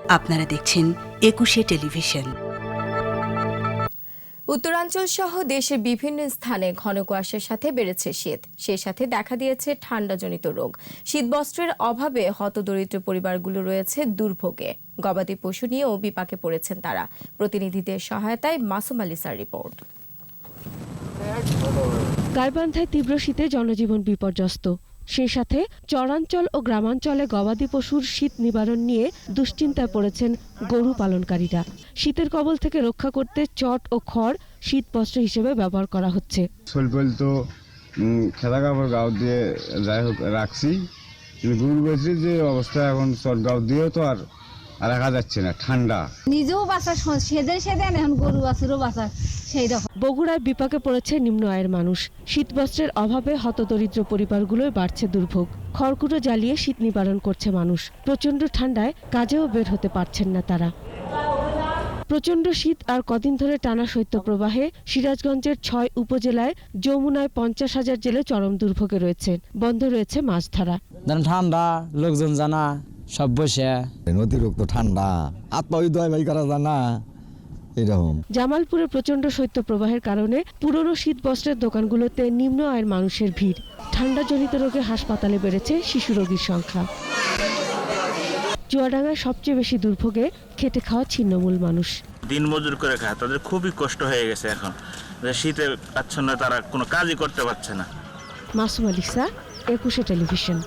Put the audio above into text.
আপনারা দেখছেন ২১শে টেলিভিশন। উত্তরাঞ্চল সহ দেশের বিভিন্ন স্থানে ঘন কুয়াশার সাথে বেড়েছে শীত, সেই সাথে দেখা দিয়েছে ঠান্ডাজনিত রোগ। শীতবস্ত্রের অভাবে হতদরিদ্র পরিবারগুলো রয়েছে দুর্ভোগে। গবাদি পশু নিয়েও বিপাকে পড়েছেন তারা। প্রতিনিধিদের সহায়তায় মাসুম আলিসার রিপোর্ট। গাইবান্ধায় তীব্র শীতে জনজীবন বিপর্যস্ত, সেই সাথে চরাঞ্চল ও গ্রামাঞ্চলে গবাদি পশুর শীত নিবারণ নিয়ে দুশ্চিন্তায় পড়েছেন গরু পালনকারীরা। শীতের কবল থেকে রক্ষা করতে চট ও খড় শীতবস্ত্র হিসেবে ব্যবহার করা হচ্ছে। শৈলপল তো খেলা কাপড় গাও দিয়ে যাই হোক রাখছি, কিন্তু গরু বেশি যে অবস্থা এখন চট গাও দিয়েও তো আর রাখা যাচ্ছে না। ঠান্ডা নিজেও বাঁচা সেদে এখন গরু বাছুরও বাঁচা সেই রকম। বগুড়ায় বিপাকে পড়েছে নিম্ন আয়ের মানুষ। শীতবস্ত্রের অভাবে হতদরিদ্র পরিবারগুলোয় বাড়ছে দুর্ভোগ। খড়কুটো জ্বালিয়ে শীত নিবারণ করছে মানুষ। প্রচণ্ড ঠান্ডায় কাজেও বের হতে পারছেন না তারা। প্রচণ্ড শীত আর কদিন ধরে টানা শৈত্যপ্রবাহে সিরাজগঞ্জের ৬ উপজেলায় যমুনায় ৫০,০০০ জেলে চরম দুর্ভোগে রয়েছেন। বন্ধ রয়েছে মাছ ধরা। ঠান্ডা লোকজন জানা সব বসে, অতিরিক্ত ঠান্ডা আত্মহত্যা করা যায় না এরকম। জামালপুরে প্রচণ্ড শৈত্যপ্রবাহের কারণে পুরনো শীতবস্ত্রের দোকানগুলোতে নিম্ন আয়ের মানুষের ভিড়। ঠান্ডাজনিত রোগে হাসপাতালে বেড়েছে শিশু রোগীর সংখ্যা। চুয়াডাঙ্গায় সবচেয়ে বেশি দুর্ভোগে খেটে খাওয়া ছিন্নমূল মানুষ। দিন মজুর করে খায়, তাদের খুবই কষ্ট হয়ে গেছে এখন। শীতের আচ্ছন্ন তারা কোনো কাজই করতে পারছে না। মাসুম আলিসা, ২১শে টেলিভিশন।